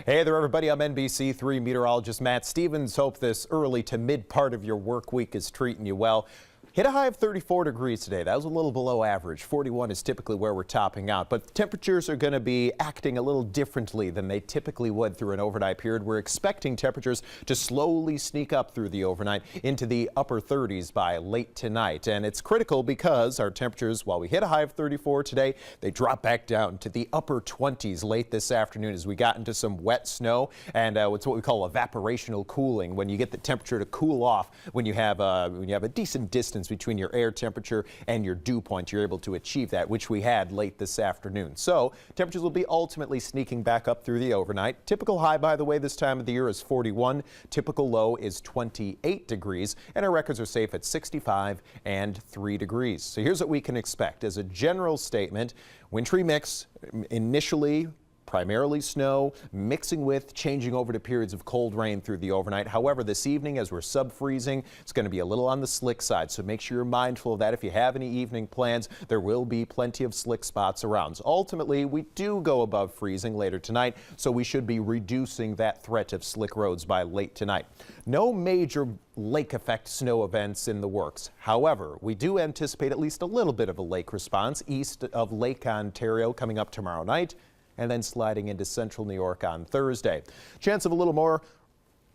Hey there, everybody. I'm NBC3 meteorologist Matt Stevens. Hope this early to mid part of your work week is treating you well. Hit a high of 34 degrees today. That was a little below average. 41 is typically where we're topping out, but temperatures are going to be acting a little differently than they typically would through an overnight period. We're expecting temperatures to slowly sneak up through the overnight into the upper 30s by late tonight. And it's critical because our temperatures, while we hit a high of 34 today, they drop back down to the upper 20s late this afternoon as we got into some wet snow. And it's what we call evaporational cooling, when you get the temperature to cool off when you have a decent distance between your air temperature and your dew point. You're able to achieve that, which we had late this afternoon. So temperatures will be ultimately sneaking back up through the overnight. Typical high, by the way, this time of the year is 41. Typical low is 28 degrees, and our records are safe at 65 and 3 degrees. So here's what we can expect. As a general statement, wintry mix initially. Primarily snow, mixing with changing over to periods of cold rain through the overnight. However, this evening, as we're sub-freezing, it's going to be a little on the slick side, so make sure you're mindful of that. If you have any evening plans, there will be plenty of slick spots around. So ultimately, we do go above freezing later tonight, so we should be reducing that threat of slick roads by late tonight. No major lake effect snow events in the works. However, we do anticipate at least a little bit of a lake response east of Lake Ontario coming up tomorrow night, and then sliding into central New York on Thursday. Chance of a little more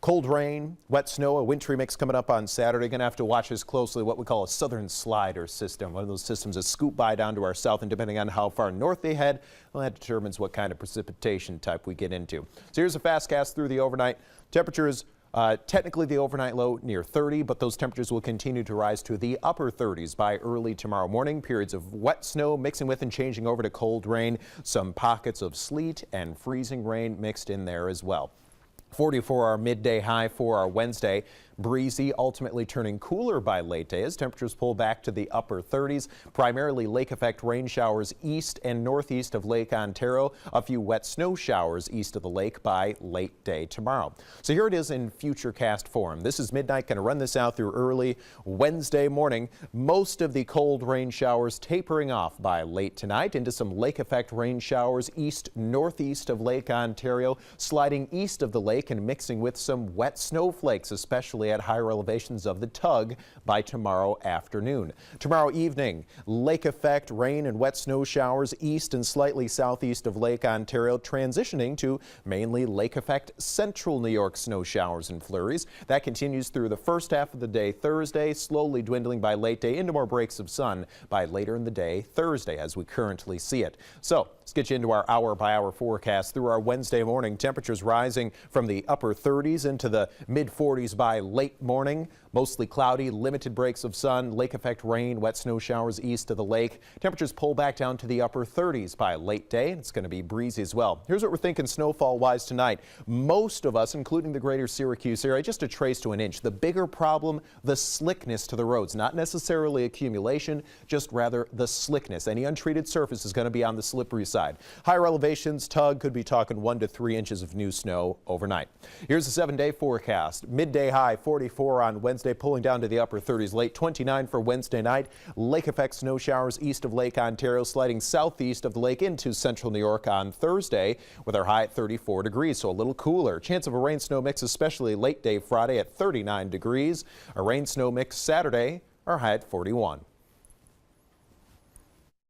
cold rain, wet snow, a wintry mix coming up on Saturday. Going to have to watch this closely, what we call a southern slider system. One of those systems that scoop by down to our south, and depending on how far north they head, well, that determines what kind of precipitation type we get into. So here's a fast cast through the overnight. Temperatures technically the overnight low near 30, but those temperatures will continue to rise to the upper 30s by early tomorrow morning. Periods of wet snow mixing with and changing over to cold rain. Some pockets of sleet and freezing rain mixed in there as well. 40 for our midday high for our Wednesday. Breezy, ultimately turning cooler by late day as temperatures pull back to the upper 30s. Primarily lake effect rain showers east and northeast of Lake Ontario. A few wet snow showers east of the lake by late day tomorrow. So here it is in futurecast form. This is midnight. Going to run this out through early Wednesday morning. Most of the cold rain showers tapering off by late tonight into some lake effect rain showers east northeast of Lake Ontario, sliding east of the lake and mixing with some wet snowflakes, especially at higher elevations of the Tug by tomorrow afternoon. Tomorrow evening, lake effect rain and wet snow showers east and slightly southeast of Lake Ontario, transitioning to mainly lake effect central New York snow showers and flurries. That continues through the first half of the day Thursday, slowly dwindling by late day into more breaks of sun by later in the day Thursday as we currently see it. So let's get you into our hour-by-hour forecast through our Wednesday morning. Temperatures rising from the upper 30s into the mid-40s by late morning. Mostly cloudy, limited breaks of sun, lake effect rain, wet snow showers east of the lake. Temperatures pull back down to the upper 30s by late day. It's going to be breezy as well. Here's what we're thinking snowfall-wise tonight. Most of us, including the greater Syracuse area, just a trace to an inch. The bigger problem, the slickness to the roads. Not necessarily accumulation, just rather the slickness. Any untreated surface is going to be on the slippery side. Higher elevations, Tug could be talking 1 to 3 inches of new snow overnight. Here's the 7-day forecast. Midday high 44 on Wednesday, pulling down to the upper 30s late. 29 for Wednesday night. Lake effect snow showers east of Lake Ontario, sliding southeast of the lake into central New York on Thursday with our high at 34 degrees, so a little cooler. Chance of a rain snow mix, especially late day Friday at 39 degrees. A rain snow mix Saturday, our high at 41.